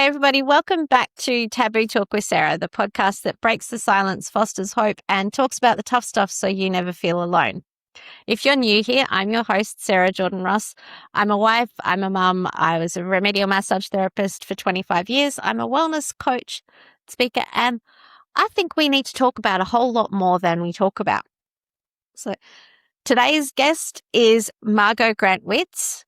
Hey, everybody. Welcome back to Taboo Talk with Sarah, the podcast that breaks the silence, fosters hope, and talks about the tough stuff so you never feel alone. If you're new here, I'm your host, Sarah Jordan Ross. I'm a wife, I'm a mum, I was a remedial massage therapist for 25 years, I'm a wellness coach, speaker, and I think we need to talk about a whole lot more than we talk about. So today's guest is Margot Grant Witz.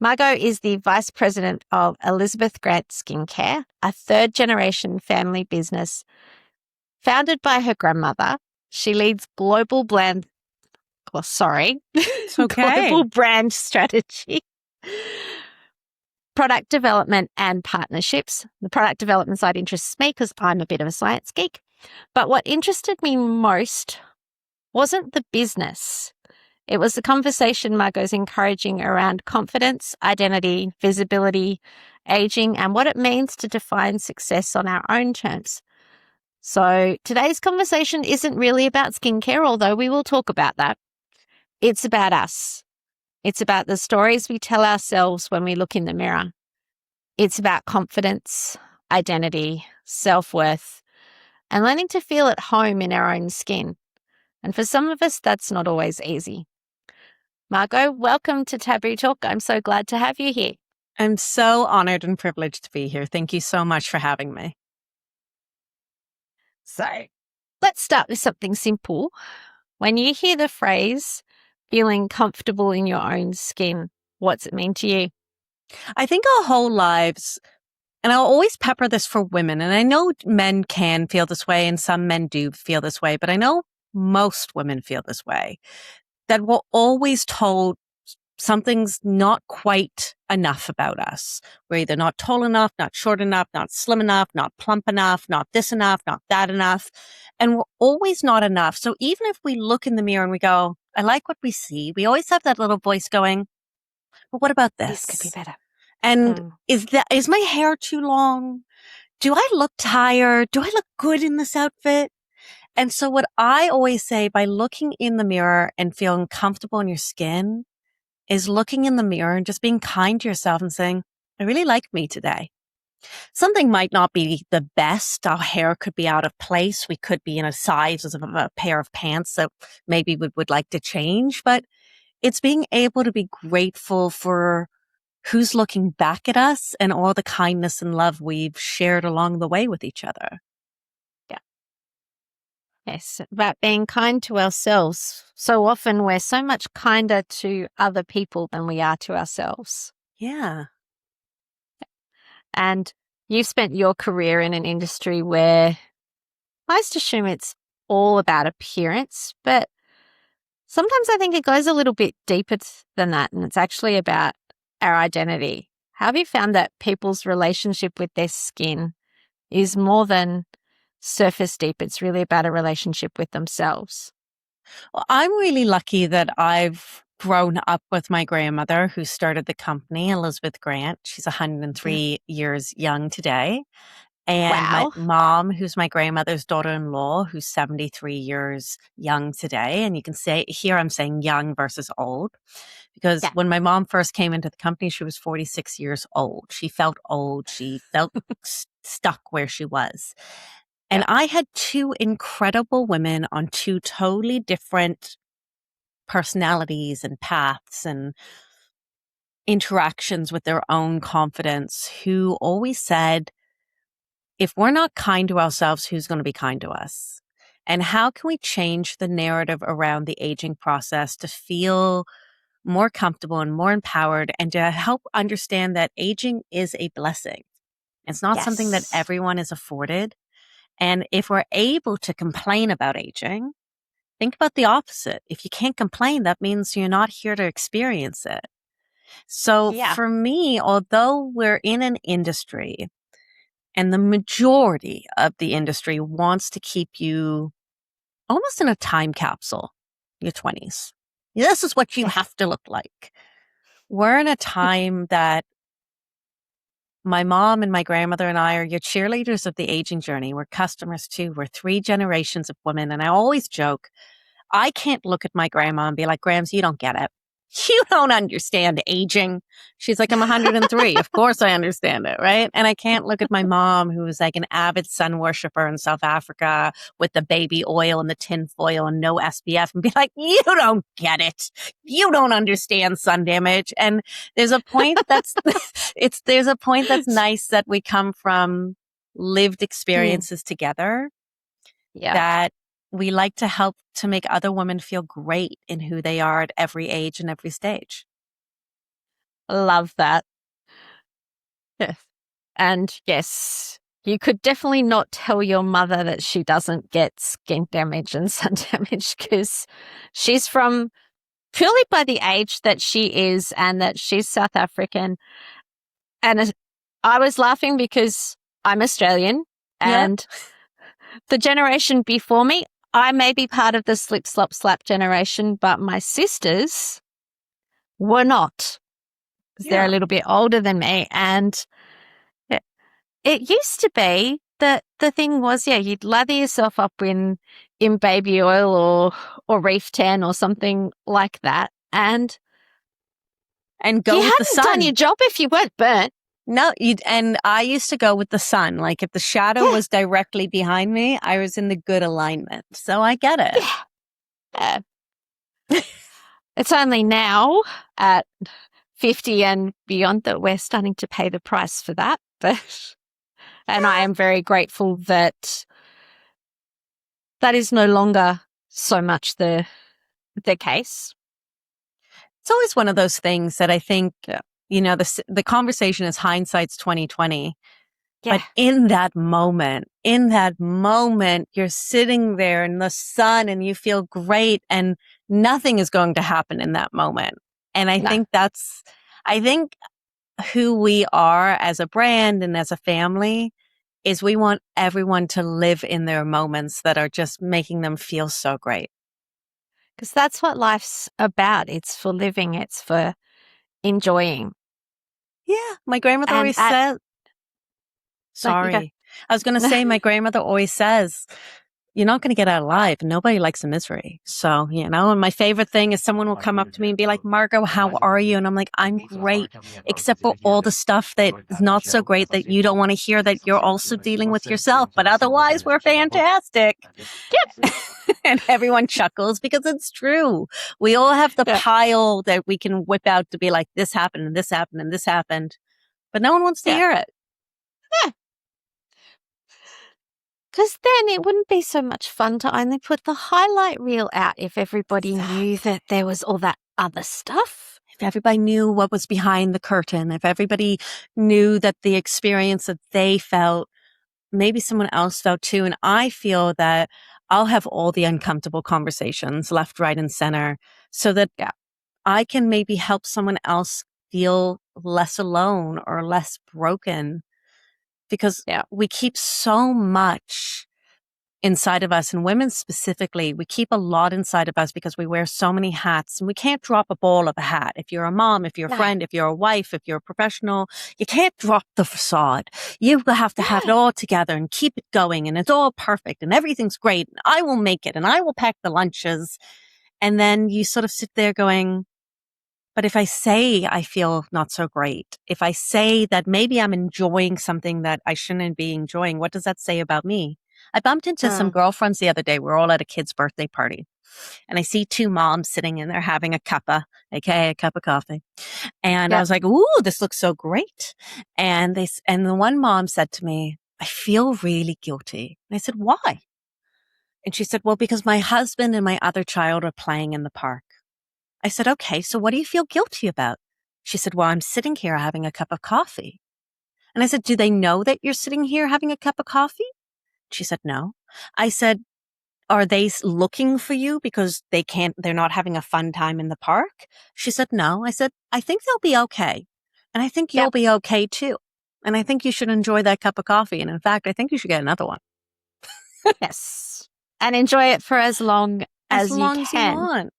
Margot is the Vice President of Elizabeth Grant Skincare, a third-generation family business. Founded by her grandmother, she leads global brand strategy, product development and partnerships. The product development side interests me because I'm a bit of a science geek. But what interested me most wasn't the business. It was the conversation Margot's encouraging around confidence, identity, visibility, aging, and what it means to define success on our own terms. So today's conversation isn't really about skincare, although we will talk about that. It's about us. It's about the stories we tell ourselves when we look in the mirror. It's about confidence, identity, self-worth, and learning to feel at home in our own skin. And for some of us, that's not always easy. Margot, welcome to Taboo Talk. I'm so glad to have you here. I'm so honored and privileged to be here. Thank you so much for having me. So let's start with something simple. When you hear the phrase feeling comfortable in your own skin, what's it mean to you? I think our whole lives, and I'll always pepper this for women, and I know men can feel this way and some men do feel this way, but I know most women feel this way, that we're always told something's not quite enough about us. We're either not tall enough, not short enough, not slim enough, not plump enough, not this enough, not that enough. And we're always not enough. So even if we look in the mirror and we go, I like what we see, we always have that little voice going, well, what about this? This could be better. And is my hair too long? Do I look tired? Do I look good in this outfit? And so what I always say by looking in the mirror and feeling comfortable in your skin is looking in the mirror and just being kind to yourself and saying, I really like me today. Something might not be the best. Our hair could be out of place. We could be in a size of a pair of pants that maybe we would like to change, but it's being able to be grateful for who's looking back at us and all the kindness and love we've shared along the way with each other. Yes, about being kind to ourselves. So often we're so much kinder to other people than we are to ourselves. Yeah. And you've spent your career in an industry where I used to assume it's all about appearance, but sometimes I think it goes a little bit deeper than that, and it's actually about our identity. How have you found that people's relationship with their skin is more than surface deep? It's really about a relationship with themselves. Well, I'm really lucky that I've grown up with my grandmother who started the company, Elizabeth Grant. She's 103 years young today. And Wow. my mom, who's my grandmother's daughter-in-law, who's 73 years young today. And you can say here I'm saying young versus old, because when my mom first came into the company, she was 46 years old. She felt old. She felt stuck where she was. And I had two incredible women on two totally different personalities and paths and interactions with their own confidence who always said, if we're not kind to ourselves, who's going to be kind to us? And how can we change the narrative around the aging process to feel more comfortable and more empowered and to help understand that aging is a blessing? It's not something that everyone is afforded. And if we're able to complain about aging, think about the opposite. If you can't complain, that means you're not here to experience it. So for me, although we're in an industry and the majority of the industry wants to keep you almost in a time capsule, your 20s. This is what you have to look like. We're in a time that my mom and my grandmother and I are your cheerleaders of the aging journey. We're customers too. We're 3 generations of women. And I always joke, I can't look at my grandma and be like, Grams, you don't get it. you don't understand aging. She's like, I'm 103. Of course I understand it, right? And I can't look at my mom, who was like an avid sun worshiper in South Africa with the baby oil and the tin foil and no SPF, and be like, you don't get it. You don't understand sun damage. And there's a point that's there's a point that's nice that we come from lived experiences together, Yeah. that we like to help to make other women feel great in who they are at every age and every stage. Love that. Yes. And yes, you could definitely not tell your mother that she doesn't get skin damage and sun damage, because she's from, purely by the age that she is and that she's South African. And I was laughing because I'm Australian, and the generation before me, I may be part of the slip, slop, slap generation, but my sisters were not, because they're a little bit older than me. And it used to be that the thing was, you'd lather yourself up in baby oil or reef tan or something like that, and go you with the hadn't sun. done your job if you weren't burnt. No, and I used to go with the sun. Like if the shadow was directly behind me, I was in the good alignment. So I get it. Yeah. It's only now at 50 and beyond that we're starting to pay the price for that. But and I am very grateful that that is no longer so much the case. It's always one of those things that I think, the conversation is hindsight's 2020. Yeah. But in that moment, you're sitting there in the sun and you feel great, and nothing is going to happen in that moment. And I think who we are as a brand and as a family is we want everyone to live in their moments that are just making them feel so great. Because that's what life's about. It's for living. It's for enjoying. Yeah. My grandmother always said, sorry. I was going to say, my grandmother always says, you're not going to get out alive. Nobody likes the misery. So, and my favorite thing is someone will come up to me and be like, Margot, how are you? And I'm like, I'm great, except for all the stuff that is not so great that you don't want to hear, that you're also dealing with yourself. But otherwise, we're fantastic. And everyone chuckles because it's true. We all have the pile that we can whip out to be like, this happened and this happened and this happened. But no one wants to hear it. Yeah. Because then it wouldn't be so much fun to only put the highlight reel out if everybody knew that there was all that other stuff. If everybody knew what was behind the curtain, if everybody knew that the experience that they felt, maybe someone else felt too. And I feel that I'll have all the uncomfortable conversations left, right, and center so that I can maybe help someone else feel less alone or less broken. Because we keep so much inside of us, and women specifically, we keep a lot inside of us because we wear so many hats, and we can't drop a ball of a hat. If you're a mom, if you're a friend, if you're a wife, if you're a professional, you can't drop the facade. You have to have it all together and keep it going, and it's all perfect and everything's great. And I will make it and I will pack the lunches. And then you sort of sit there going, but if I say I feel not so great, if I say that maybe I'm enjoying something that I shouldn't be enjoying, what does that say about me? I bumped into some girlfriends the other day. We're all at a kid's birthday party. And I see two moms sitting in there having a cuppa, aka a cup of coffee. And I was like, ooh, this looks so great. And the one mom said to me, I feel really guilty. And I said, why? And she said, well, because my husband and my other child are playing in the park. I said, okay, so what do you feel guilty about? She said, well, I'm sitting here having a cup of coffee. And I said, do they know that you're sitting here having a cup of coffee? She said, no. I said, are they looking for you because they're not having a fun time in the park? She said, no. I said, I think they'll be okay. And I think you'll be okay too. And I think you should enjoy that cup of coffee. And in fact, I think you should get another one. Yes. And enjoy it for as long as you long as you can. want.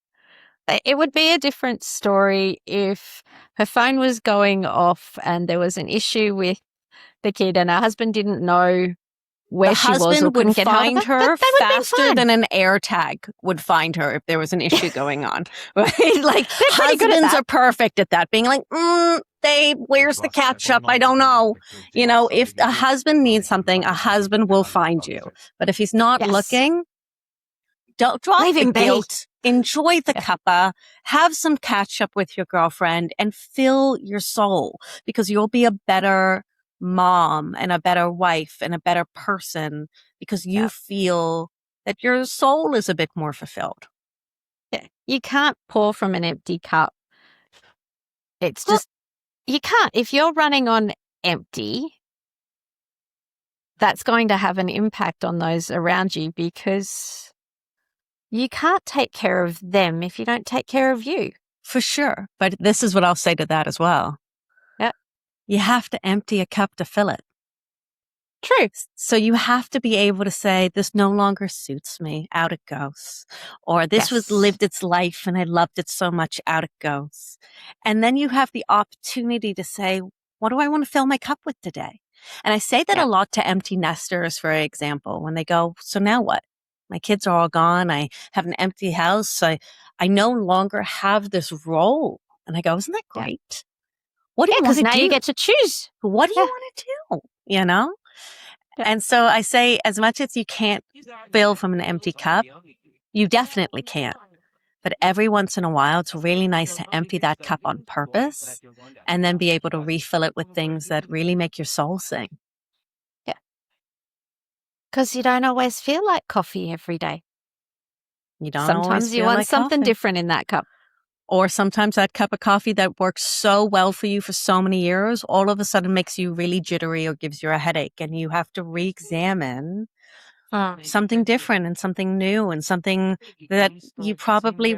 It would be a different story if her phone was going off and there was an issue with the kid and her husband didn't know where the she was or husband couldn't would get hold of find her, her they would be faster fine. than an air tag would find her if there was an issue going on. Right? Like They're pretty good at husbands that. are perfect at that, being like, babe, where's the ketchup? I don't know. You know, if a husband needs something, a husband will find you. But if he's not Yes. looking, don't drop Leave the him be. guilt. Enjoy the Yeah. cuppa, have some catch up with your girlfriend, and fill your soul, because you'll be a better mom and a better wife and a better person because you Yeah. feel that your soul is a bit more fulfilled. Yeah. You can't pour from an empty cup. It's Well- just, you can't. If you're running on empty, that's going to have an impact on those around you, because you can't take care of them if you don't take care of you. For sure. But this is what I'll say to that as well. Yeah. You have to empty a cup to fill it. True. So you have to be able to say, this no longer suits me, out it goes. Or this was Yes. lived its life and I loved it so much, out it goes. And then you have the opportunity to say, what do I want to fill my cup with today? And I say that Yeah. a lot to empty nesters, for example, when they go, so now what? My kids are all gone. I have an empty house. I no longer have this role. And I go, isn't that Yeah. great? What do Yeah, you want because to now do? you get to choose. What do you Yeah. want to do? You know? Yeah. And so I say, as much as you can't fill from an empty cup, you definitely can't. But every once in a while, it's really nice to empty that cup on purpose and then be able to refill it with things that really make your soul sing. Yeah. Because you don't always feel like coffee every day. You don't always Sometimes you feel want like something coffee. different in that cup. Or sometimes that cup of coffee that works so well for you for so many years, all of a sudden makes you really jittery or gives you a headache. And you have to re-examine something different and something new and something that you probably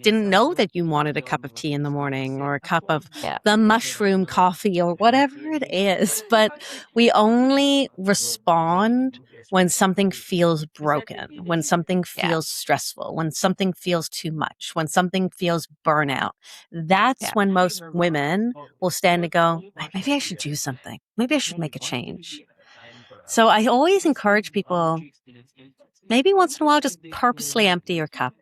didn't know that you wanted, a cup of tea in the morning or a cup of the mushroom coffee or whatever it is. But we only respond when something feels broken, when something feels stressful, when something feels too much, when something feels burnout. That's when most women will stand and go, maybe I should do something. Maybe I should make a change. So I always encourage people, maybe once in a while, just purposely empty your cup.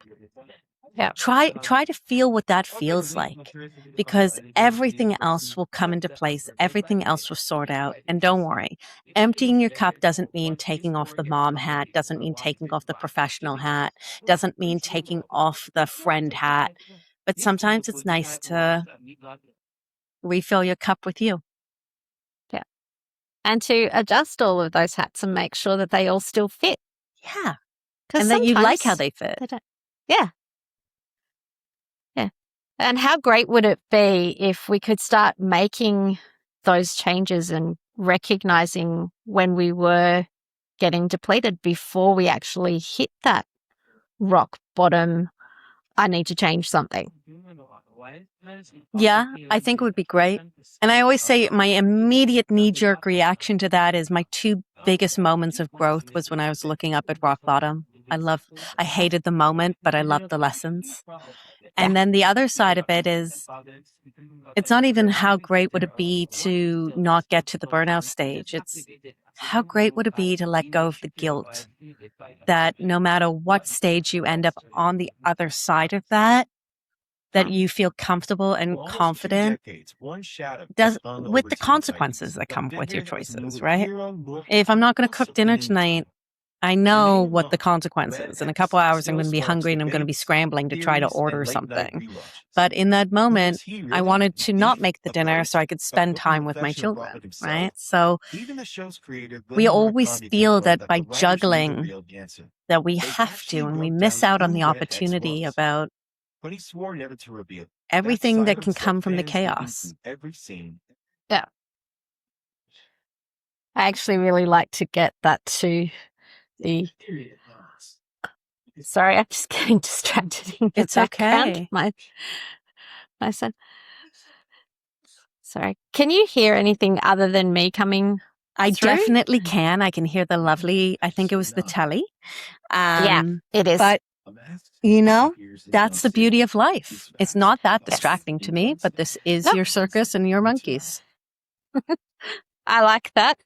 Yeah. Try to feel what that feels like, because everything else will come into place. Everything else will sort out. And don't worry, emptying your cup doesn't mean taking off the mom hat, doesn't mean taking off the professional hat, doesn't mean taking off the friend hat. But sometimes it's nice to refill your cup with you. Yeah. And to adjust all of those hats and make sure that they all still fit. Yeah. 'Cause And that you like how sometimes they fit. they don't. Yeah. Yeah. And how great would it be if we could start making those changes and recognizing when we were getting depleted before we actually hit that rock bottom, I need to change something. Yeah, I think it would be great. And I always say my immediate knee-jerk reaction to that is my two biggest moments of growth was when I was looking up at rock bottom. I hated the moment, but I loved the lessons. And then the other side of it is, it's not even how great would it be to not get to the burnout stage. It's how great would it be to let go of the guilt that no matter what stage you end up on the other side of that you feel comfortable and confident with the consequences that come with your choices, right? If I'm not going to cook dinner tonight, I know what the consequence is. In a couple hours, I'm going to be hungry and I'm going to be scrambling to try to order something. But in that moment, I wanted to not make the dinner so I could spend time with my children, right? So we always feel that by juggling that we have to, and we miss out on the opportunity about everything that can come from the chaos. Yeah. I actually really like to get that to the... Sorry, I'm just getting distracted in the background. Okay. My son. Sorry. Can you hear anything other than me coming I through? definitely can. I can hear the lovely, I think it was the telly. Yeah, it is. But, you know, that's the beauty of life. It's not that distracting to me, but this is your circus and your monkeys. I like that.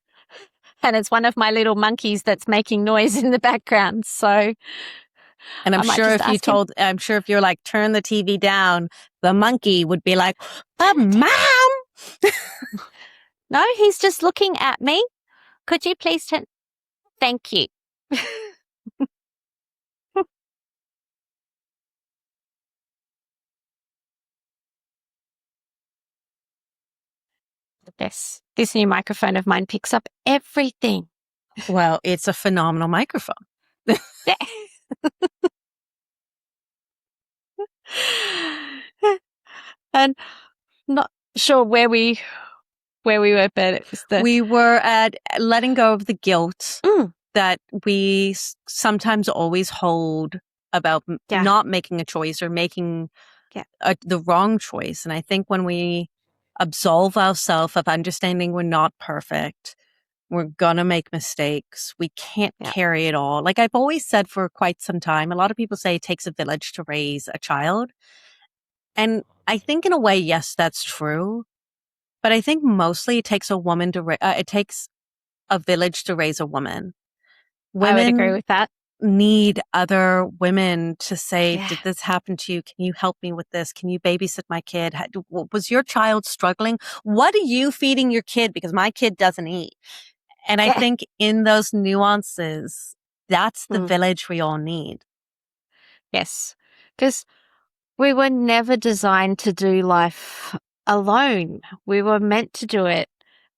And it's one of my little monkeys that's making noise in the background. So And I might just ask him. I'm sure if you're like, turn the TV down, the monkey would be like, but mom. No, he's just looking at me. Could you please turn? Thank you. This new microphone of mine picks up everything. Well, it's a phenomenal microphone. Yeah. And not sure where we were, but it was we were at letting go of the guilt that we sometimes always hold about not making a choice or making the wrong choice. And I think when we absolve ourselves of understanding we're not perfect, we're gonna make mistakes, we can't carry it all. Like I've always said for quite some time, a lot of people say it takes a village to raise a child. And I think in a way, yes, that's true. But I think mostly it takes a woman it takes a village to raise a woman. Women I would agree with that. Need other women to say, did this happen to you? Can you help me with this? Can you babysit my kid? Was your child struggling? What are you feeding your kid? Because my kid doesn't eat. And I think in those nuances, that's the village we all need. Yes. Because we were never designed to do life alone. We were meant to do it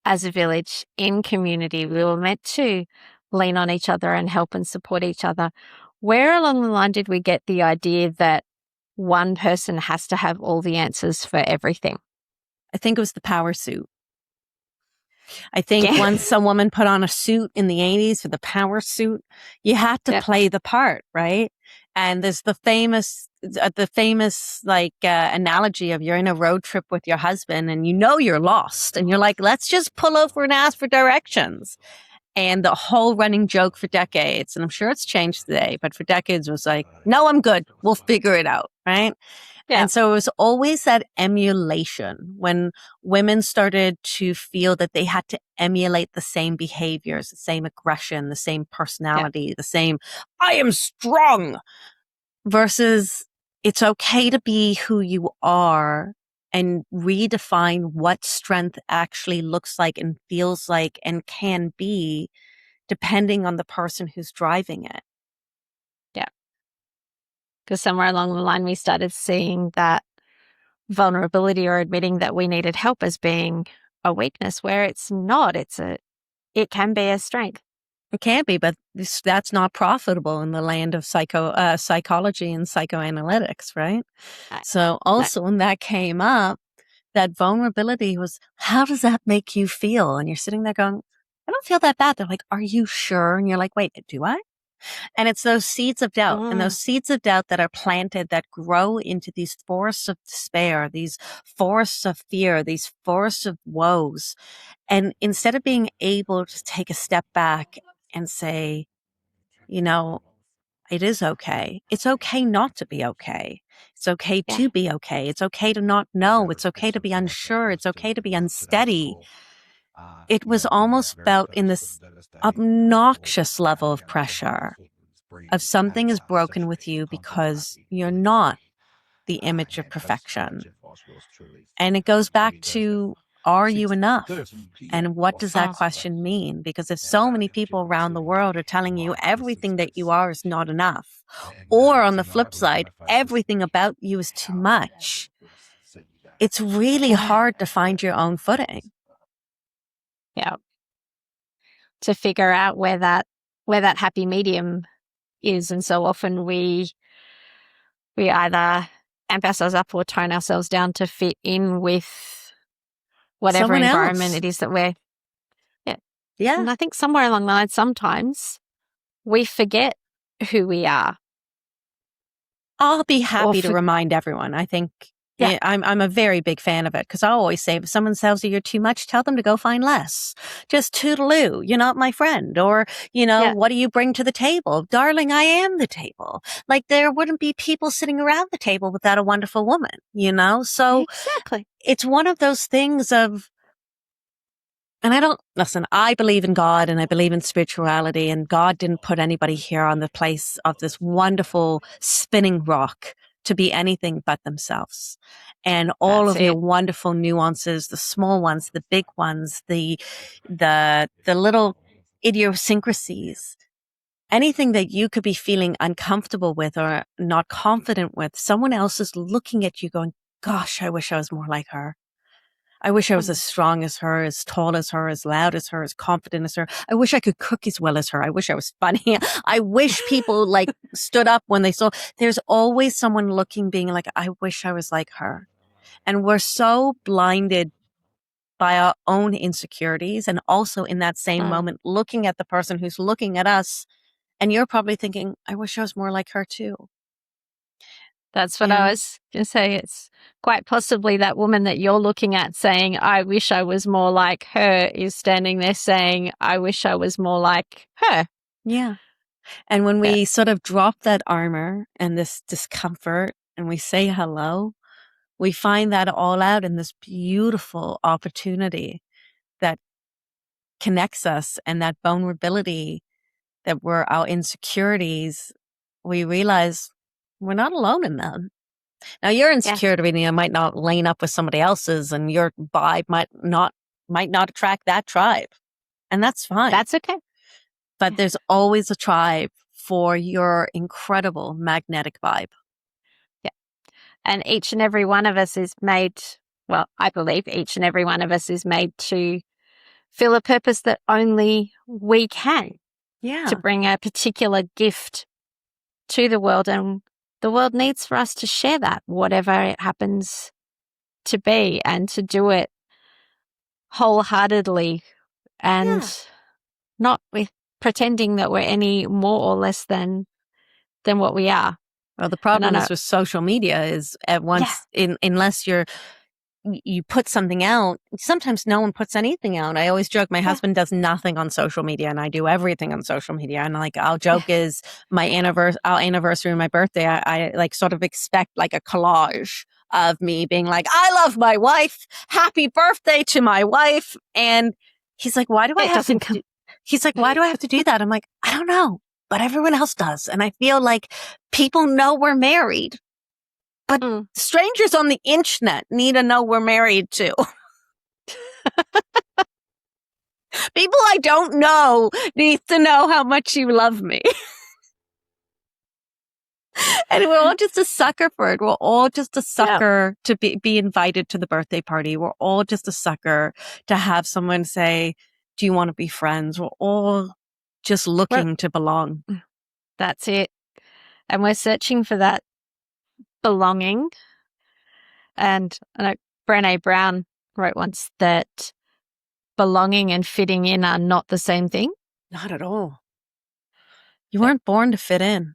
as a village, in community. We were meant to lean on each other and help and support each other. Where along the line did we get the idea that one person has to have all the answers for everything? I think it was the power suit. I think once a woman put on a suit in the 80s for the power suit, you had to play the part, right? And there's the famous analogy of you're in a road trip with your husband and you know you're lost and you're like, let's just pull over and ask for directions. And the whole running joke for decades, and I'm sure it's changed today, but for decades was like, no, I'm good. We'll figure it out, right? Yeah. And so it was always that emulation when women started to feel that they had to emulate the same behaviors, the same aggression, the same personality, the same, I am strong, versus it's okay to be who you are and redefine what strength actually looks like and feels like and can be depending on the person who's driving it. Yeah. Because somewhere along the line, we started seeing that vulnerability or admitting that we needed help as being a weakness, where it's not. It can be a strength. It can be, but that's not profitable in the land of psychology and psychoanalytics, right? So also when that came up, that vulnerability was, how does that make you feel? And you're sitting there going, I don't feel that bad. They're like, are you sure? And you're like, wait, do I? And it's those seeds of doubt and those seeds of doubt that are planted that grow into these forests of despair, these forests of fear, these forests of woes. And instead of being able to take a step back and say, you know, it is okay. It's okay not to be okay. It's okay to be okay. It's okay to not know. It's okay to be unsure. It's okay to be unsteady. It was almost felt in this obnoxious level of pressure of something is broken with you because you're not the image of perfection. And it goes back to, are you enough? And what does that question mean? Because if so many people around the world are telling you everything that you are is not enough, or on the flip side, everything about you is too much, it's really hard to find your own footing. Yeah. To figure out where that happy medium is. And so often we either amp ourselves up or tone ourselves down to fit in with whatever Someone environment else. it is that we're. Yeah. And I think somewhere along the line, sometimes we forget who we are. I'll be happy to remind everyone. I think I'm a very big fan of it because I always say if someone tells you you're too much, tell them to go find less. Just toodaloo, you're not my friend. Or, what do you bring to the table? Darling, I am the table. Like there wouldn't be people sitting around the table without a wonderful woman, So exactly. It's one of those things of, And I believe in God and I believe in spirituality, and God didn't put anybody here on the place of this wonderful spinning rock to be anything but themselves. And all That's of your it. wonderful nuances, the small ones, the big ones, the little idiosyncrasies, anything that you could be feeling uncomfortable with or not confident with, someone else is looking at you going, gosh, I wish I was more like her. I wish I was as strong as her, as tall as her, as loud as her, as confident as her. I wish I could cook as well as her. I wish I was funny. I wish people like stood up when they saw. There's always someone looking, being like, I wish I was like her. And we're so blinded by our own insecurities. And also in that same moment, looking at the person who's looking at us. And you're probably thinking, I wish I was more like her too. That's what I was going to say. It's quite possibly that woman that you're looking at saying, I wish I was more like her, is standing there saying, I wish I was more like her. Yeah. And when we sort of drop that armor and this discomfort and we say hello, we find that all out in this beautiful opportunity that connects us, and that vulnerability that were our insecurities. We realize we're not alone in them. Now, your insecurity might not line up with somebody else's, and your vibe might not attract that tribe. And that's fine. That's okay. But there's always a tribe for your incredible magnetic vibe. Yeah. And each and every one of us is made, well, I believe each and every one of us is made to fill a purpose that only we can. Yeah. To bring a particular gift to the world. And the world needs for us to share that, whatever it happens to be, and to do it wholeheartedly and not with pretending that we're any more or less than what we are. Well, the problem is with social media is at once, unless you put something out, sometimes no one puts anything out. I always joke, my husband does nothing on social media and I do everything on social media. And like, our joke is our anniversary and my birthday, I like sort of expect like a collage of me being like, I love my wife. Happy birthday to my wife. And he's like, why do I have to do? He's like, why do I have to do that? I'm like, I don't know, but everyone else does. And I feel like people know we're married. But strangers on the internet need to know we're married too. People I don't know need to know how much you love me. And we're all just a sucker for it. We're all just a sucker to be invited to the birthday party. We're all just a sucker to have someone say, do you want to be friends? We're all just looking to belong. That's it. And we're searching for that belonging. And I know Brené Brown wrote once that belonging and fitting in are not the same thing. Not at all. You weren't born to fit in.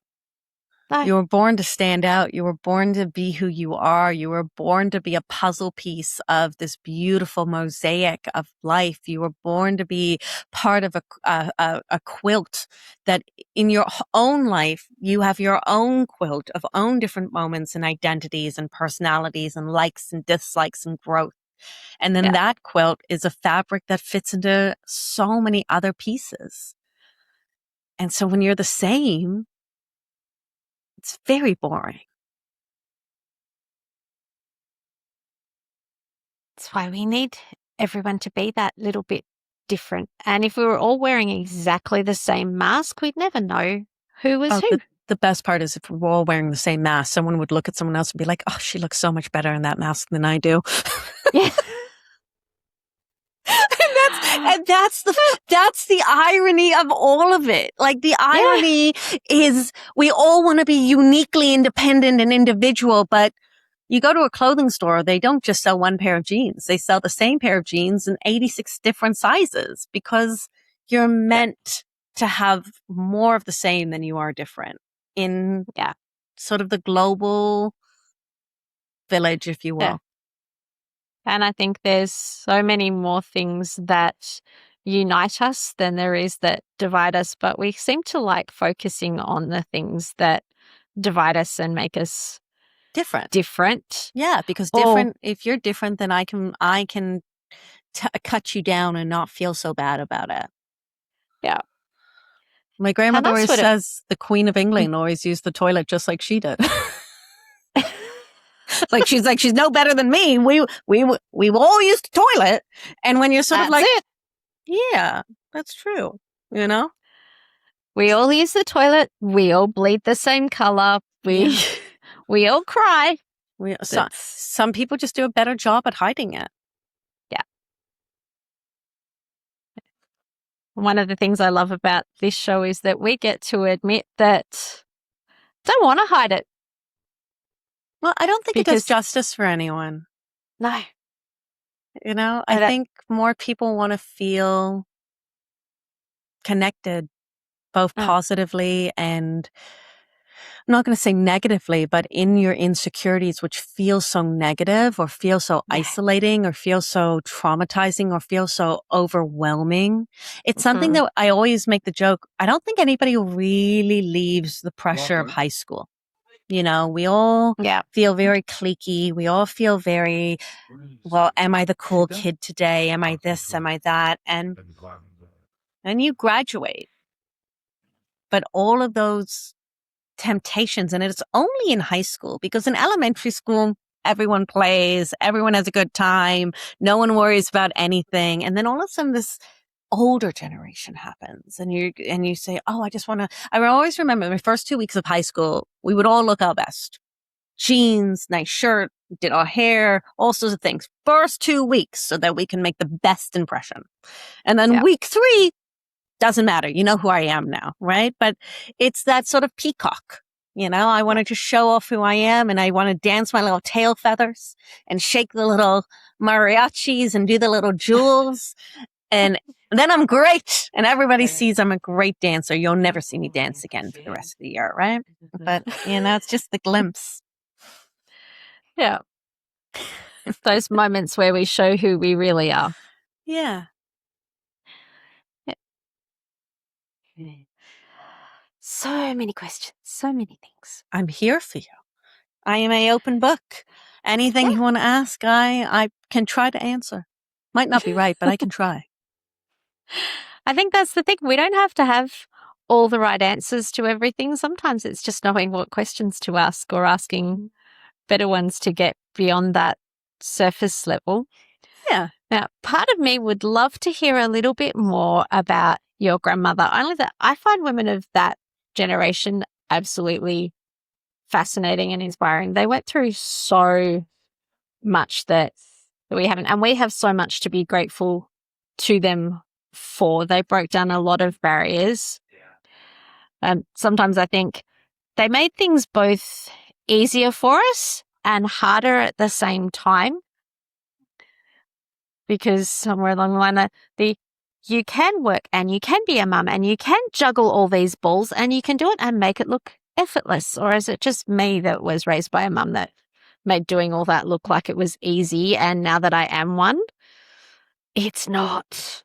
No. You were born to stand out. You were born to be who you are. You were born to be a puzzle piece of this beautiful mosaic of life. You were born to be part of a quilt that in your own life, you have your own quilt of own different moments and identities and personalities and likes and dislikes and growth. And then that quilt is a fabric that fits into so many other pieces. And so when you're the same, it's very boring. That's why we need everyone to be that little bit different. And if we were all wearing exactly the same mask, we'd never know who was who. The best part is if we're all wearing the same mask, someone would look at someone else and be like, oh, she looks so much better in that mask than I do. Yeah. And that's the irony of all of it. Like the irony is we all want to be uniquely independent and individual, but you go to a clothing store, they don't just sell one pair of jeans. They sell the same pair of jeans in 86 different sizes because you're meant to have more of the same than you are different in sort of the global village, if you will. Yeah. And I think there's so many more things that unite us than there is that divide us, but we seem to like focusing on the things that divide us and make us different. Yeah, because if you're different, then I can cut you down and not feel so bad about it. Yeah. My grandmother nice always would it- says the Queen of England always used the toilet just like she did. She's no better than me. We all used the toilet. And when you're sort of like, That's it. yeah, that's true. You know? We all use the toilet. We all bleed the same color. We all cry. Some people just do a better job at hiding it. Yeah. One of the things I love about this show is that we get to admit that don't want to hide it. Well, I don't think it does justice for anyone. No. You know, I think more people want to feel connected, both positively and, I'm not going to say negatively, but in your insecurities, which feel so negative or feel so isolating or feel so traumatizing or feel so overwhelming. It's something that I always make the joke. I don't think anybody really leaves the pressure of high school. You know, we all feel very cliquey. We all feel very, well, am I the cool kid today? Am I this? Am I that? And you graduate. But all of those temptations, and it's only in high school, because in elementary school, everyone plays, everyone has a good time, no one worries about anything. And then all of a sudden this older generation happens and you say, oh, I always remember my first 2 weeks of high school, we would all look our best. Jeans, nice shirt, did our hair, all sorts of things. First 2 weeks so that we can make the best impression. And then week 3, doesn't matter. You know who I am now, right? But it's that sort of peacock. You know, I wanted to show off who I am, and I want to dance my little tail feathers and shake the little mariachis and do the little jewels. And then I'm great. And everybody sees I'm a great dancer. You'll never see me dance again for the rest of the year, right? But, you know, it's just the glimpse. Yeah. Those moments where we show who we really are. Yeah. So many questions, so many things. I'm here for you. I am an open book. Anything you want to ask, I can try to answer. Might not be right, but I can try. I think that's the thing. We don't have to have all the right answers to everything. Sometimes it's just knowing what questions to ask or asking better ones to get beyond that surface level. Yeah. Now, part of me would love to hear a little bit more about your grandmother, only that I find women of that generation absolutely fascinating and inspiring. They went through so much that we haven't, and we have so much to be grateful to them for. They broke down a lot of barriers. And sometimes I think they made things both easier for us and harder at the same time. Because somewhere along the line, you can work and you can be a mum and you can juggle all these balls and you can do it and make it look effortless. Or is it just me that was raised by a mum that made doing all that look like it was easy? And now that I am one, it's not.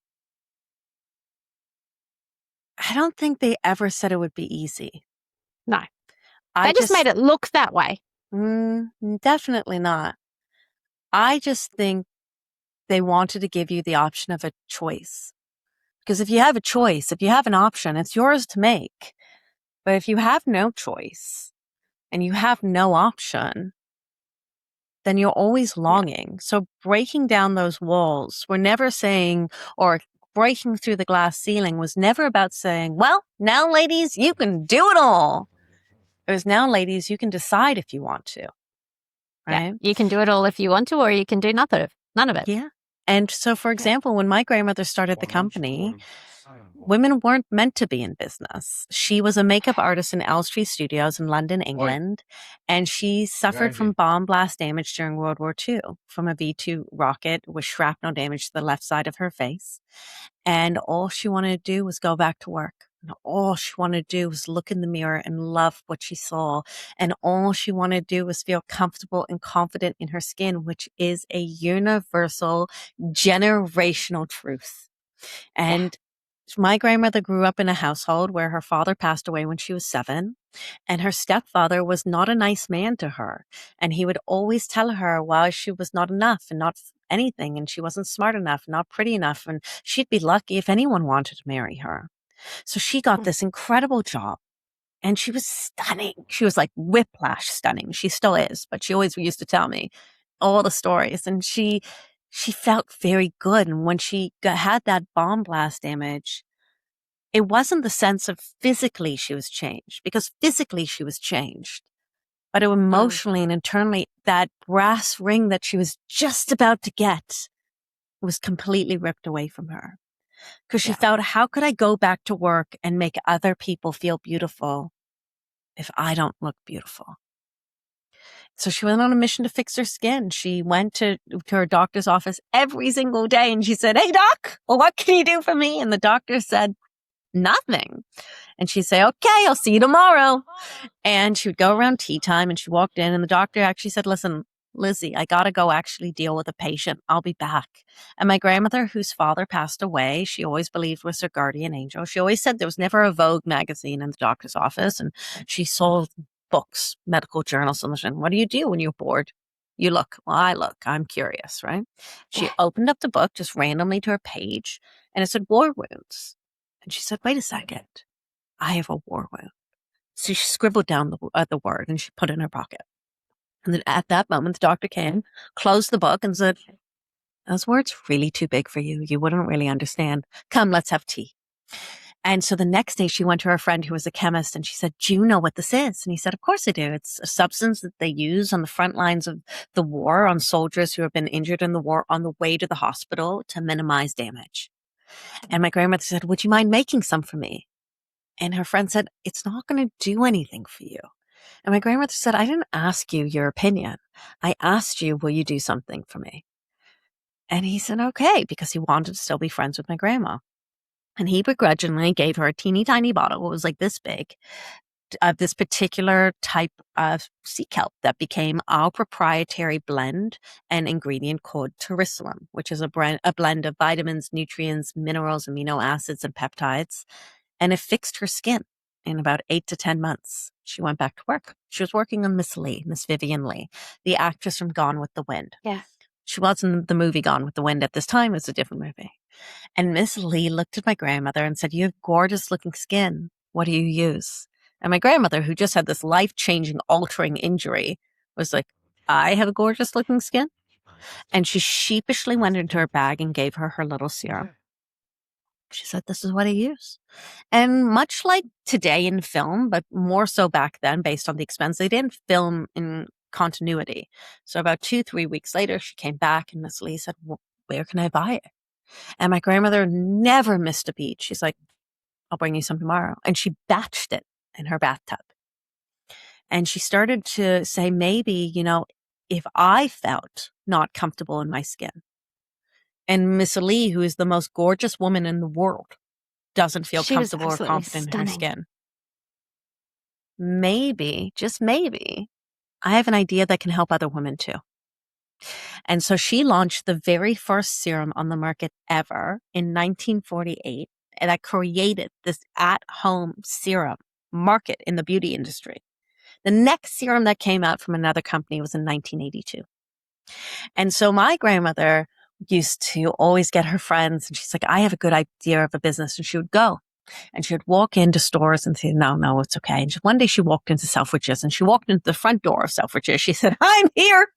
I don't think they ever said it would be easy. No. They just made it look that way. Definitely not. I just think they wanted to give you the option of a choice. Because if you have a choice, if you have an option, it's yours to make. But if you have no choice and you have no option, then you're always longing. Yeah. So breaking down those walls, we're never saying, or breaking through the glass ceiling was never about saying, well, now ladies, you can do it all. It was, now ladies, you can decide if you want to. Right? Yeah, you can do it all if you want to, or you can do none of it. Yeah. And so, for example, when my grandmother started the company, women weren't meant to be in business. She was a makeup artist in Elstree Studios in London, England, and she suffered from bomb blast damage during World War II from a V-2 rocket with shrapnel damage to the left side of her face. And all she wanted to do was go back to work. And all she wanted to do was look in the mirror and love what she saw. And all she wanted to do was feel comfortable and confident in her skin, which is a universal generational truth. And my grandmother grew up in a household where her father passed away when she was 7, and her stepfather was not a nice man to her. And he would always tell her why she was not enough and not anything, and she wasn't smart enough, not pretty enough, and she'd be lucky if anyone wanted to marry her. So she got this incredible job. And she was stunning. She was like whiplash stunning. She still is, but she always used to tell me all the stories. And she felt very good. And when she had that bomb blast damage, it wasn't the sense of physically she was changed, because physically she was changed, but emotionally and internally, that brass ring that she was just about to get was completely ripped away from her. Because she felt, how could I go back to work and make other people feel beautiful if I don't look beautiful? So she went on a mission to fix her skin. She went to her doctor's office every single day and she said, "Hey, doc, well, what can you do for me?" And the doctor said, "Nothing." And she'd say, "Okay, I'll see you tomorrow." And she would go around tea time and she walked in and the doctor actually said, "Listen, Lizzie, I got to go actually deal with a patient. I'll be back." And my grandmother, whose father passed away, she always believed was her guardian angel. She always said there was never a Vogue magazine in the doctor's office. And she sold books, medical journals. And what do you do when you're bored? You look. Well, I look. I'm curious, right? She opened up the book just randomly to her page and it said war wounds. And she said, "Wait a second. I have a war wound." So she scribbled down the word and she put it in her pocket. And then at that moment, the doctor came, closed the book and said, "Those words really too big for you. You wouldn't really understand. Come, let's have tea." And so the next day she went to her friend who was a chemist and she said, "Do you know what this is?" And he said, "Of course I do. It's a substance that they use on the front lines of the war on soldiers who have been injured in the war on the way to the hospital to minimize damage." And my grandmother said, "Would you mind making some for me?" And her friend said, "It's not going to do anything for you." And my grandmother said, "I didn't ask you your opinion. I asked you, will you do something for me?" And he said, okay, because he wanted to still be friends with my grandma. And he begrudgingly gave her a teeny tiny bottle. It was like this big, of this particular type of sea kelp that became our proprietary blend and ingredient called Tericillum, which is a blend of vitamins, nutrients, minerals, amino acids, and peptides. And it fixed her skin in about 8 to 10 months. She went back to work. She was working on Miss Vivian Lee, the actress from Gone with the Wind. Yeah. She wasn't the movie Gone with the Wind at this time. It was a different movie. And Miss Lee looked at my grandmother and said, "You have gorgeous looking skin. What do you use?" And my grandmother, who just had this life-changing, altering injury, was like, "I have a gorgeous looking skin." And she sheepishly went into her bag and gave her her little serum. She said, "This is what I use." And much like today in film, but more so back then based on the expense, they didn't film in continuity. So about 2-3 weeks later, she came back and Miss Lee said, "Where can I buy it?" And my grandmother never missed a beat. She's like, "I'll bring you some tomorrow." And she batched it in her bathtub. And she started to say, maybe, if I felt not comfortable in my skin, and Miss Lee, who is the most gorgeous woman in the world, doesn't feel She was comfortable or absolutely confident in her stunning. skin, maybe, just maybe, I have an idea that can help other women too. And so she launched the very first serum on the market ever in 1948 that created this at-home serum market in the beauty industry. The next serum that came out from another company was in 1982. And so my grandmother used to always get her friends and she's like, "I have a good idea of a business." And she would go and she would walk into stores and say, no, it's okay. And one day she walked into Selfridges and she walked into the front door of Selfridges. She said, "I'm here.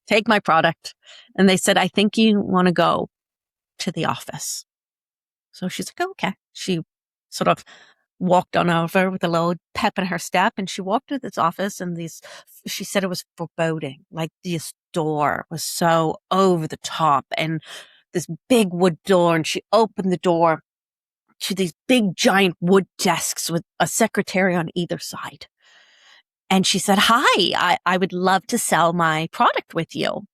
Take my product." And they said, "I think you want to go to the office." So she's like, okay. She sort of walked on over with a little pep in her step and she walked to this office and she said it was foreboding. Like this door was so over the top and this big wood door, and she opened the door to these big giant wood desks with a secretary on either side. And she said, "Hi, I would love to sell my product with you."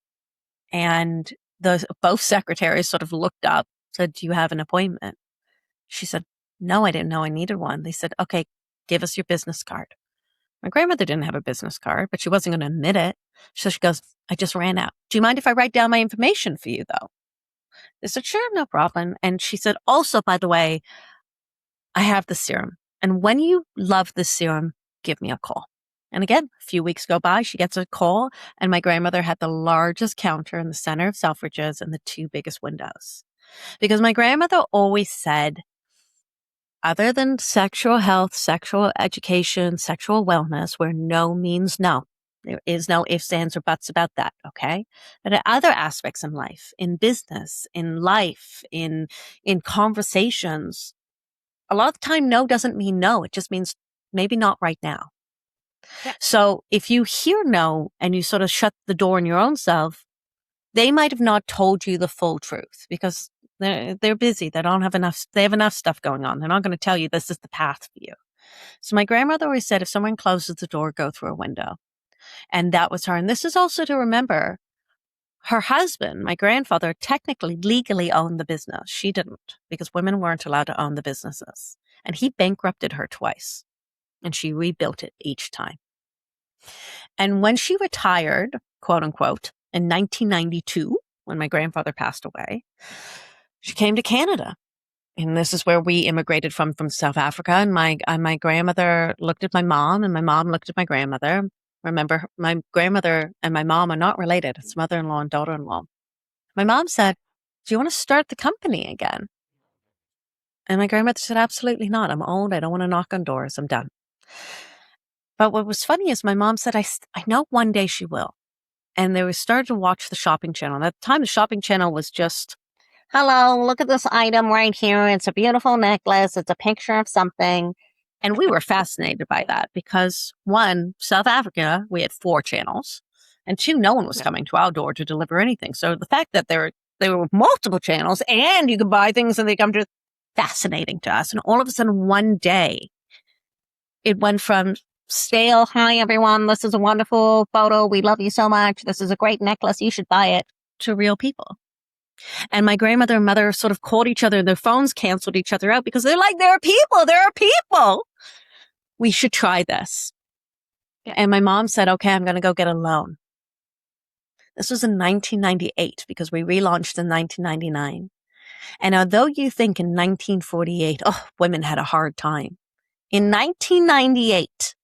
And both secretaries sort of looked up, said, "Do you have an appointment?" She said, "No, I didn't know I needed one." They said, "Okay, give us your business card." My grandmother didn't have a business card, but she wasn't going to admit it. So she goes, "I just ran out. Do you mind if I write down my information for you, though?" They said, "Sure, no problem." And she said, "Also, by the way, I have the serum. And when you love the serum, give me a call." And again, a few weeks go by, she gets a call, and my grandmother had the largest counter in the center of Selfridges and the 2 biggest windows. Because my grandmother always said, other than sexual health, sexual education, sexual wellness, where no means no. There is no ifs, ands, or buts about that, okay? But in other aspects in life, in business, in life, in conversations, a lot of the time, no doesn't mean no. It just means maybe not right now. Yeah. So if you hear no and you sort of shut the door on your own self, they might have not told you the full truth because they're busy. They have enough stuff going on. They're not going to tell you this is the path for you. So my grandmother always said, if someone closes the door, go through a window. And that was her. And this is also to remember, her husband, my grandfather, technically legally owned the business. She didn't, because women weren't allowed to own the businesses. And he bankrupted her twice. And she rebuilt it each time. And when she retired, quote unquote, in 1992, when my grandfather passed away, she came to Canada. And this is where we immigrated from South Africa. And my grandmother looked at my mom, and my mom looked at my grandmother. Remember, my grandmother and my mom are not related. It's mother-in-law and daughter-in-law. My mom said, do you want to start the company again? And my grandmother said, absolutely not. I'm old. I don't want to knock on doors. I'm done. But what was funny is my mom said, I know one day she will. And they started to watch the shopping channel. And at the time, the shopping channel was just, hello, look at this item right here. It's a beautiful necklace. It's a picture of something. And we were fascinated by that because 1, South Africa, we had 4 channels. And 2, no one was coming to our door to deliver anything. So the fact that there were multiple channels and you could buy things and they come to, fascinating to us. And all of a sudden, one day, it went from stale, hi everyone, this is a wonderful photo, we love you so much, this is a great necklace, you should buy it, to real people. And my grandmother and mother sort of called each other, their phones canceled each other out because they're like, there are people. We should try this. Yeah. And my mom said, okay, I'm going to go get a loan. This was in 1998 because we relaunched in 1999. And although you think in 1948, women had a hard time, in 1998,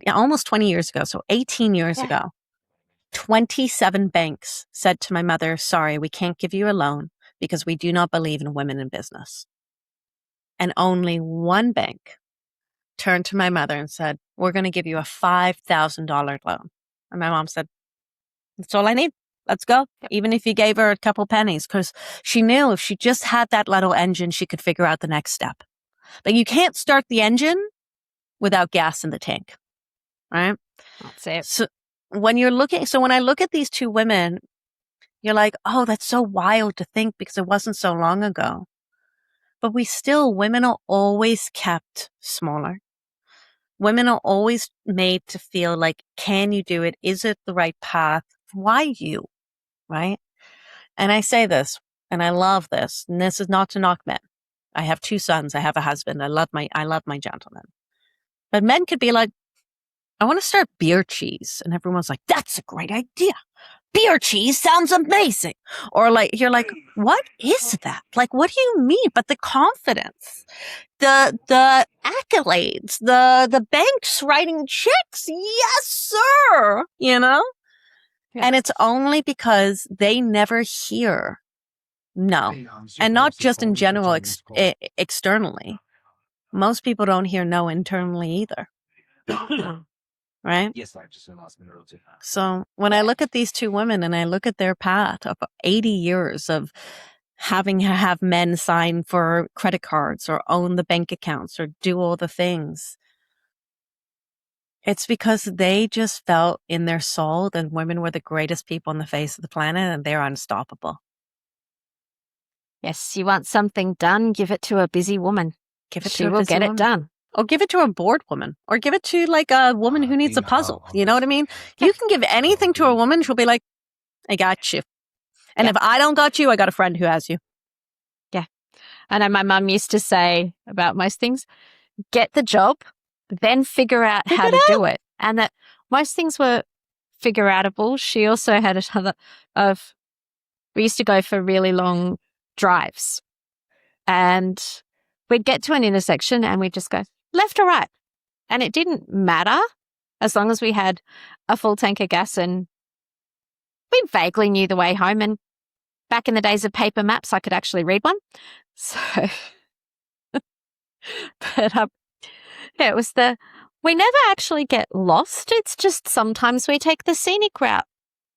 almost 20 years ago, so 18 years ago, 27 banks said to my mother, sorry, we can't give you a loan because we do not believe in women in business. And only one bank turned to my mother and said, we're going to give you a $5,000 loan. And my mom said, that's all I need. Let's go. Even if you gave her a couple pennies, because she knew if she just had that little engine, she could figure out the next step. But you can't start the engine without gas in the tank. Right? That's it. So when I look at these 2 women, you're like, oh, that's so wild to think because it wasn't so long ago. But women are always kept smaller. Women are always made to feel like, can you do it? Is it the right path? Why you? Right? And I say this, and I love this, and this is not to knock men. I have 2 sons. I have a husband. I love my gentlemen. But men could be like, I want to start beer cheese. And everyone's like, that's a great idea. Beer cheese sounds amazing. Or like, you're like, what is that? Like, what do you mean? But the confidence, the accolades, the banks writing checks. Yes, sir. You know? Yeah. And it's only because they never hear no. And not just in general, externally. Most people don't hear no internally either. Right? So when I look at these 2 women and I look at their path of 80 years of having to have men sign for credit cards or own the bank accounts or do all the things, it's because they just felt in their soul that women were the greatest people on the face of the planet and they're unstoppable. Yes, you want something done, give it to a busy woman. She will get it done. Or give it to a bored woman. Or give it to like a woman who needs a puzzle. You know what I mean? You can give anything to a woman, she'll be like, I got you. And if I don't got you, I got a friend who has you. Yeah. I know my mum used to say about most things, get the job, then figure out how to do it. And that most things were figure outable. She also had another we used to go for really long drives. And we'd get to an intersection and we'd just go left or right. And it didn't matter as long as we had a full tank of gas and we vaguely knew the way home. And back in the days of paper maps, I could actually read one. So, but yeah, it was we never actually get lost. It's just sometimes we take the scenic route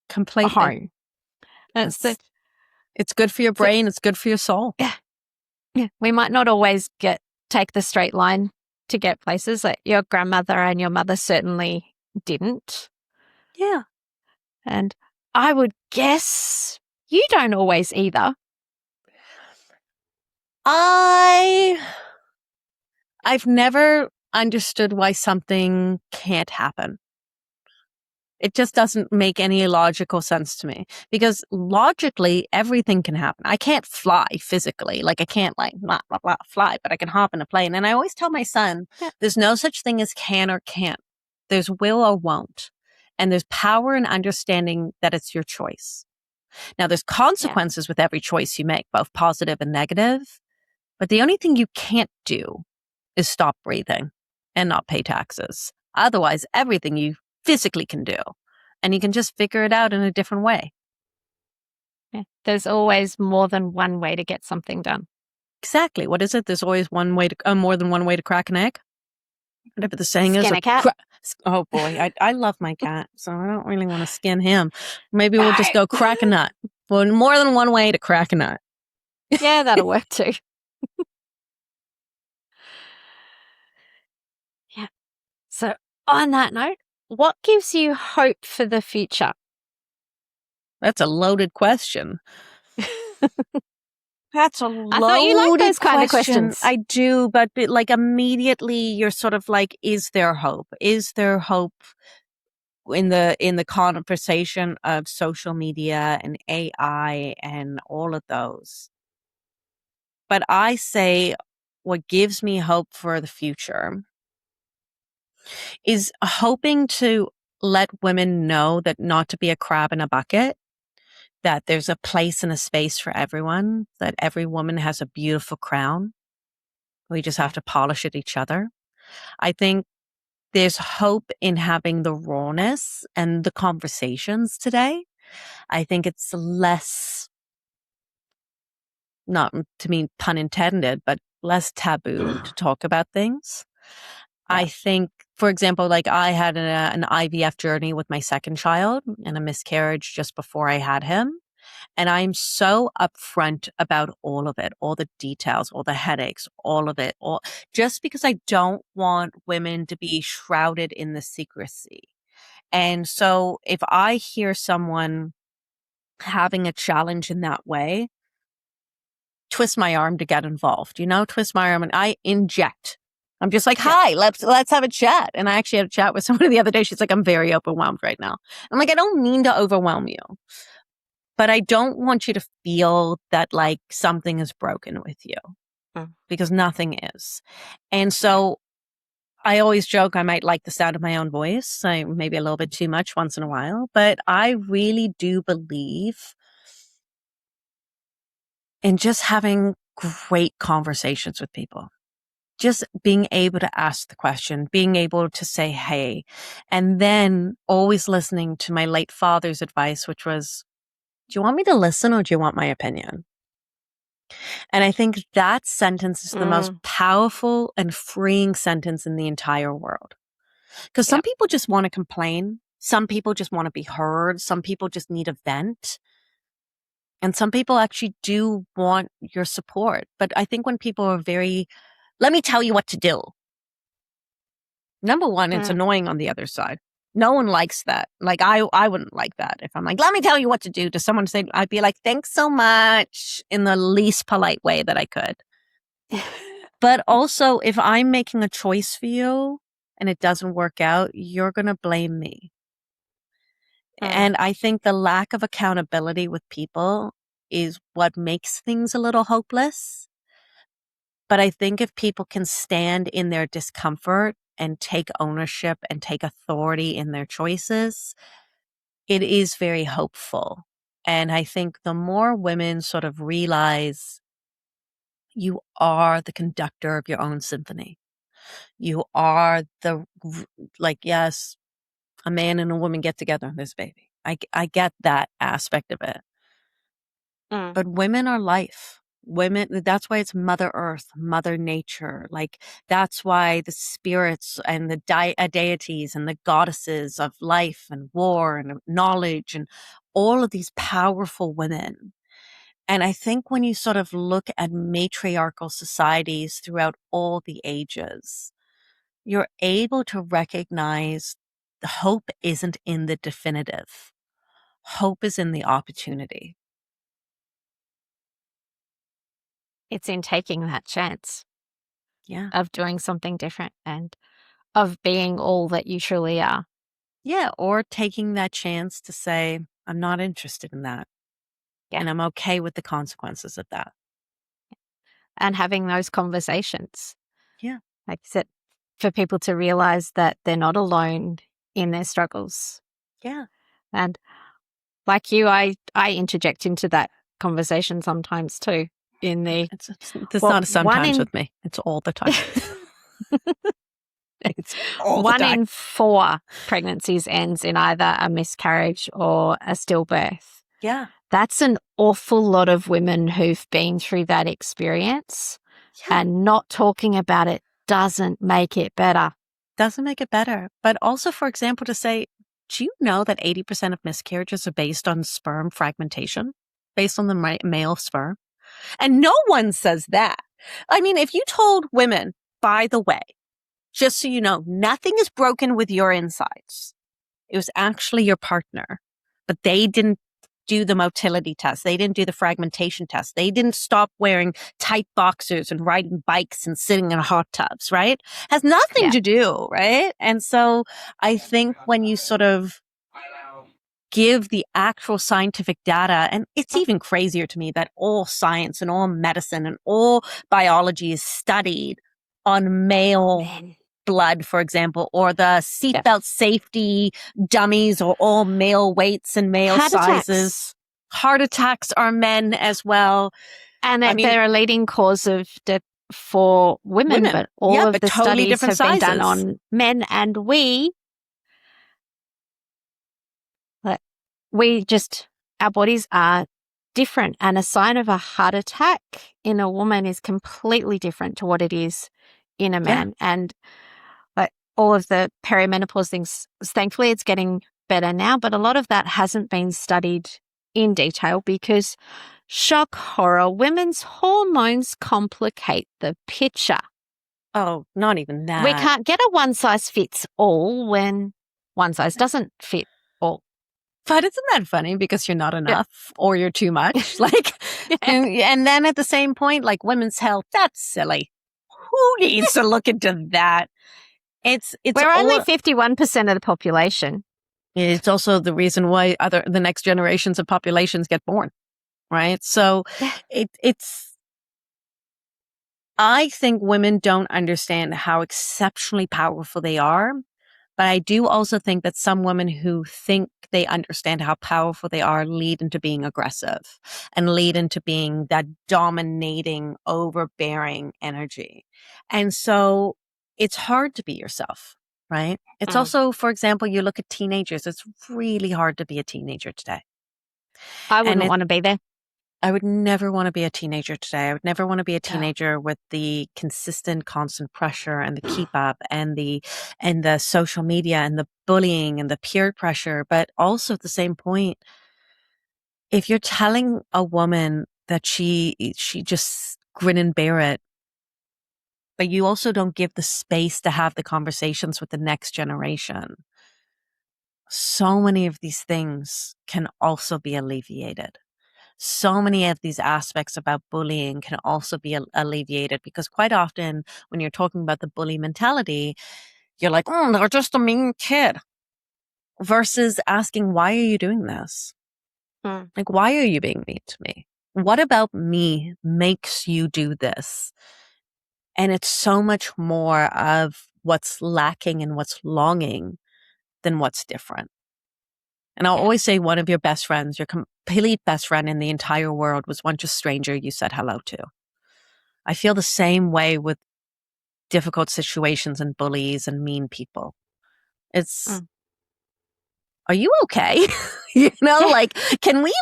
Completely. home. It's good for your brain. It's good for your soul. Yeah. We might not always take the straight line to get places. Like your grandmother and your mother certainly didn't. Yeah. And I would guess you don't always either. I've never understood why something can't happen. It just doesn't make any logical sense to me, because logically everything can happen. I can't fly physically. Like I can't blah, blah, blah, fly, but I can hop in a plane. And I always tell my son, there's no such thing as can or can't. There's will or won't. And there's power in understanding that it's your choice. Now there's consequences with every choice you make, both positive and negative. But the only thing you can't do is stop breathing and not pay taxes. Otherwise, everything you physically can do, and you can just figure it out in a different way. Yeah. There's always more than one way to get something done. Exactly. What is it? There's always more than one way to crack an egg. Whatever the saying is. Skin a cat. Oh boy, I love my cat, so I don't really want to skin him. Maybe we'll just go crack a nut. Well, more than one way to crack a nut. Yeah, that'll work too. Yeah. So on that note, what gives you hope for the future? That's a loaded question. That's a I thought you liked those kind of questions. I do, but like immediately you're sort of like, is there hope? Is there hope in the conversation of social media and AI and all of those? But I say what gives me hope for the future is hoping to let women know that not to be a crab in a bucket, that there's a place and a space for everyone, that every woman has a beautiful crown. We just have to polish it each other. I think there's hope in having the rawness and the conversations today. I think it's less, not to mean pun intended, but less taboo to talk about things. Yeah. I think, for example, like I had an IVF journey with my second child and a miscarriage just before I had him. And I'm so upfront about all of it, all the details, all the headaches, all of it, just because I don't want women to be shrouded in the secrecy. And so if I hear someone having a challenge in that way, twist my arm to get involved, twist my arm and I inject. I'm just like, hi, let's have a chat. And I actually had a chat with somebody the other day. She's like, I'm very overwhelmed right now. I'm like, I don't mean to overwhelm you. But I don't want you to feel that like something is broken with you because nothing is. And so I always joke I might like the sound of my own voice, maybe a little bit too much once in a while, but I really do believe in just having great conversations with people. Just being able to ask the question, being able to say, hey, and then always listening to my late father's advice, which was, do you want me to listen or do you want my opinion? And I think that sentence is the most powerful and freeing sentence in the entire world. Because some people just want to complain. Some people just want to be heard. Some people just need a vent. And some people actually do want your support. But I think when people are let me tell you what to do. Number one, it's annoying on the other side. No one likes that. Like I wouldn't like that. If I'm like, let me tell you what to do to someone, say, I'd be like, thanks so much in the least polite way that I could. But also if I'm making a choice for you and it doesn't work out, you're going to blame me. And I think the lack of accountability with people is what makes things a little hopeless. But I think if people can stand in their discomfort and take ownership and take authority in their choices, it is very hopeful. And I think the more women sort of realize you are the conductor of your own symphony. You are yes, a man and a woman get together and there's a baby. I get that aspect of it. Mm. But women are life. Women, that's why it's Mother Earth, Mother Nature. Like, that's why the spirits and the deities and the goddesses of life and war and knowledge and all of these powerful women. And I think when you sort of look at matriarchal societies throughout all the ages, you're able to recognize the hope isn't in the definitive. Hope is in the opportunity. It's in taking that chance Yeah. of doing something different and of being all that you truly are. Yeah. Or taking that chance to say, I'm not interested in that. Yeah. And I'm okay with the consequences of that. And having those conversations. Yeah. Like I said, for people to realize that they're not alone in their struggles. Yeah. And like you, I interject into that conversation sometimes too. In the It's well, not a sometimes with me. It's all the time. It's all the one time. in 4 pregnancies ends in either a miscarriage or a stillbirth. Yeah. That's an awful lot of women who've been through that experience, Yeah. and not talking about it doesn't make it better. Doesn't make it better. But also, for example, to say, do you know that 80% of miscarriages are based on sperm fragmentation, based on the male sperm? And no one says that. I mean, if you told women, by the way, just so you know, nothing is broken with your insides. It was actually your partner, but they didn't do the motility test. They didn't do the fragmentation test. They didn't stop wearing tight boxers and riding bikes and sitting in hot tubs, right? Has nothing to do, right? And so I think when you sort of give the actual scientific data, and it's even crazier to me that all science and all medicine and all biology is studied on male blood, for example, or the seatbelt safety dummies are all male weights and male sizes. Heart attacks are men as well. And they're a leading cause of death for women. But all of the totally studies have been done on men, and our bodies are different, and a sign of a heart attack in a woman is completely different to what it is in a man. And like all of the perimenopause things, thankfully it's getting better now, but a lot of that hasn't been studied in detail because, shock horror, women's hormones complicate the picture. Oh, not even that. We can't get a one size fits all when one size doesn't fit all. But isn't that funny? Because you're not enough or you're too much. Like, and then at the same point, like women's health, that's silly. Who needs to look into that? We're only 51% of the population. It's also the reason why the next generations of populations get born, right? So I think women don't understand how exceptionally powerful they are. But I do also think that some women who think they understand how powerful they are lead into being aggressive and lead into being that dominating, overbearing energy. And so it's hard to be yourself, right? It's also, for example, you look at teenagers, it's really hard to be a teenager today. I wouldn't want to be there. I would never want to be a teenager today. I would never want to be a teenager with the consistent, constant pressure and the keep up and the social media and the bullying and the peer pressure. But also at the same point, if you're telling a woman that she just grin and bear it, but you also don't give the space to have the conversations with the next generation, so many of these things can also be alleviated. So many of these aspects about bullying can also be alleviated because quite often when you're talking about the bully mentality, you're like, they're just a mean kid. Versus asking, why are you doing this? Like, why are you being mean to me? What about me makes you do this? And it's so much more of what's lacking and what's longing than what's different. And I'll always say one of your best friends, your complete best friend in the entire world was once a stranger you said hello to. I feel the same way with difficult situations and bullies and mean people. It's are you okay? You know, like, can we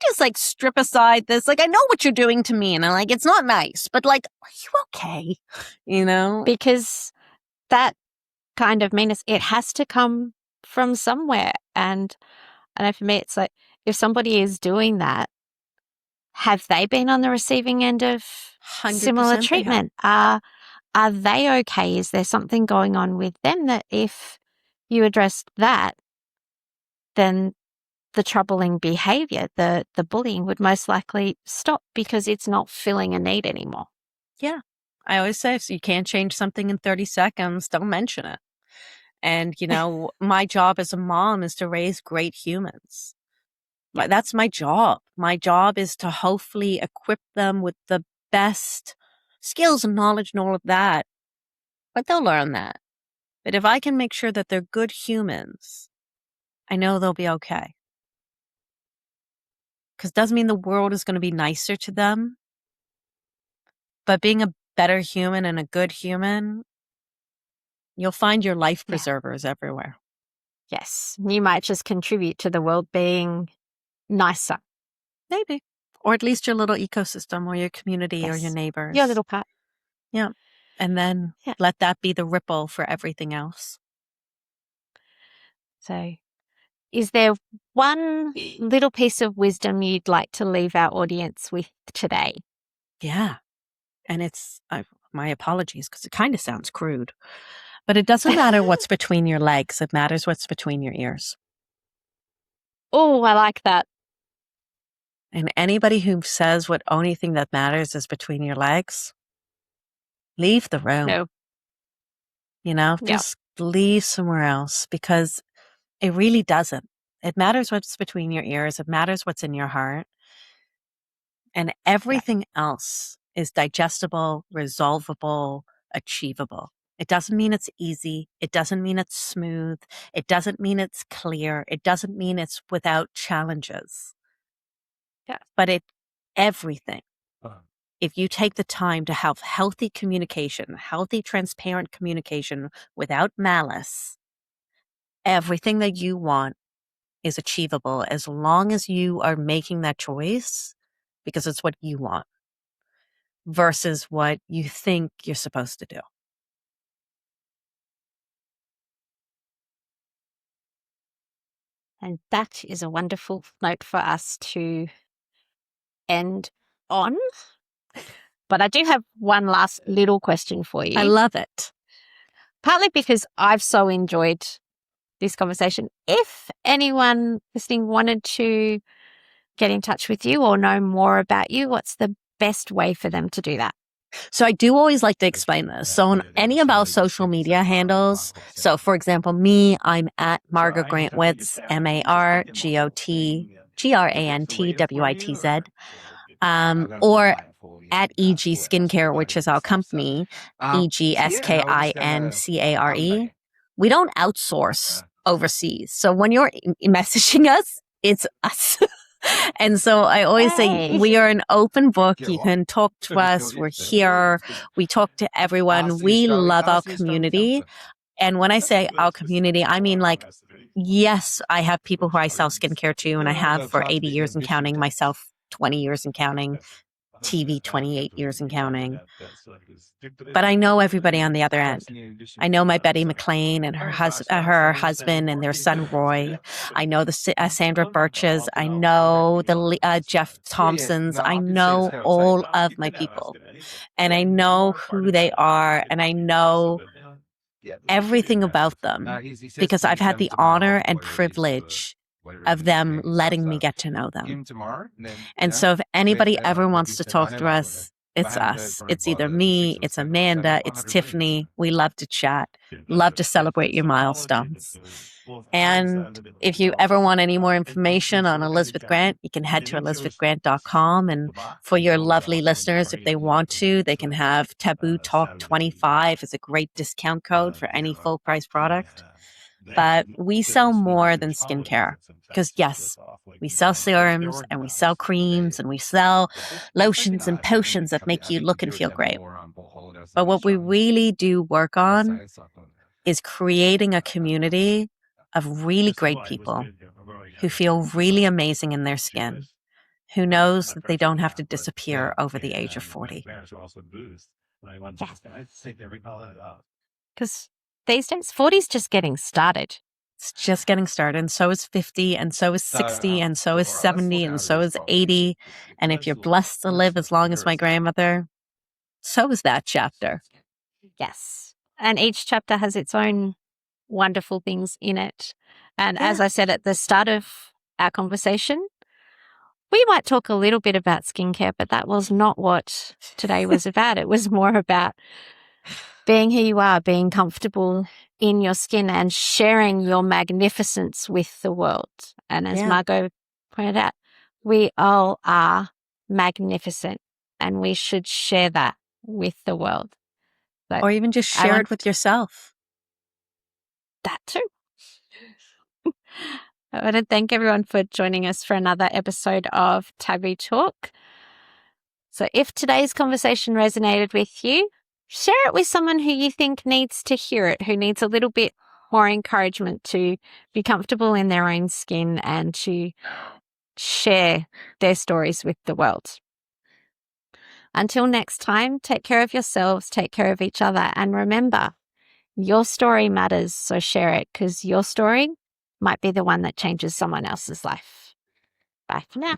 just like strip aside this? Like, I know what you're doing to me, and I'm like, it's not nice, but like, are you okay? You know? Because that kind of meanness, it has to come from somewhere. And I know for me, it's like, if somebody is doing that, have they been on the receiving end of 100% similar they have. treatment? Are they okay? Is there something going on with them that if you addressed that, then the troubling behavior, the bullying would most likely stop because it's not filling a need anymore. Yeah. I always say, if you can't change something in 30 seconds, don't mention it. And, you know, my job as a mom is to raise great humans. Yeah. That's my job. My job is to hopefully equip them with the best skills and knowledge and all of that. But they'll learn that. But if I can make sure that they're good humans, I know they'll be okay. Because it doesn't mean the world is going to be nicer to them. But being a better human and a good human, you'll find your life preservers everywhere. Yes. You might just contribute to the world being nicer. Maybe. Or at least your little ecosystem or your community or your Yes. neighbors. Your little part. Yeah. And then let that be the ripple for everything else. So, is there one little piece of wisdom you'd like to leave our audience with today? Yeah. And it's, my apologies, because it kind of sounds crude, but it doesn't matter what's between your legs. It matters what's between your ears. Oh, I like that. And anybody who says what only thing that matters is between your legs, leave the room. No. You know, just leave somewhere else, because it really doesn't. It matters what's between your ears. It matters what's in your heart. And everything else is digestible, resolvable, achievable. It doesn't mean it's easy. It doesn't mean it's smooth. It doesn't mean it's clear. It doesn't mean it's without challenges. Yeah. But everything, if you take the time to have healthy communication, healthy, transparent communication without malice, everything that you want is achievable as long as you are making that choice because it's what you want versus what you think you're supposed to do. And that is a wonderful note for us to end on. But I do have one last little question for you. I love it. Partly because I've so enjoyed this conversation. If anyone listening wanted to get in touch with you or know more about you, what's the best way for them to do that? So I do always like to explain this. So on any of our social media handles, so for example, me, I'm at Margot Grant Witz, MargotGrantWitz, or at EG Skincare, which is our company, EGSKINCARE. We don't outsource overseas. So when you're messaging us, it's us. And so I always say we are an open book. You can talk to us. We're here. We talk to everyone. We love our community. And when I say our community, I mean like, yes, I have people who I sell skincare to, and I have for 80 years and counting, myself 20 years and counting, TV 28 years and counting. But I know everybody on the other end. I know my Betty McLean and her husband and their son Roy. I know the Sandra Birches. I know the Jeff Thompsons. I know all of my people, and I know who they are, and I know everything about them because I've had the honor and privilege of them letting me get to know them. And so if anybody ever wants to talk to us, it's us. It's either me, it's Amanda, it's Tiffany. We love to chat, love to celebrate your milestones. And if you ever want any more information on Elizabeth Grant, you can head to elizabethgrant.com. And for your lovely listeners, if they want to, they can have Taboo Talk 25 as a great discount code for any full price product. But we sell more than skincare because, yes, we sell serums and we sell creams and we sell lotions and potions that make you look and feel great. But what we really do work on is creating a community of really great people who feel really amazing in their skin, who knows that they don't have to disappear over the age of 40. Because these days, 40 is just getting started. It's just getting started. And so is 50, and so is 60, and so is 70, and so is 80. And if you're blessed to live as long as my grandmother, so is that chapter. Yes. And each chapter has its own wonderful things in it. And as I said at the start of our conversation, we might talk a little bit about skincare, but that was not what today was about. It was more about being who you are, being comfortable in your skin and sharing your magnificence with the world. And as Margot pointed out, we all are magnificent and we should share that with the world. So or even just share it with yourself. That too. I want to thank everyone for joining us for another episode of Taboo Talk. So if today's conversation resonated with you, share it with someone who you think needs to hear it, who needs a little bit more encouragement to be comfortable in their own skin and to share their stories with the world. Until next time, take care of yourselves, take care of each other, and remember, your story matters, so share it because your story might be the one that changes someone else's life. Bye for now.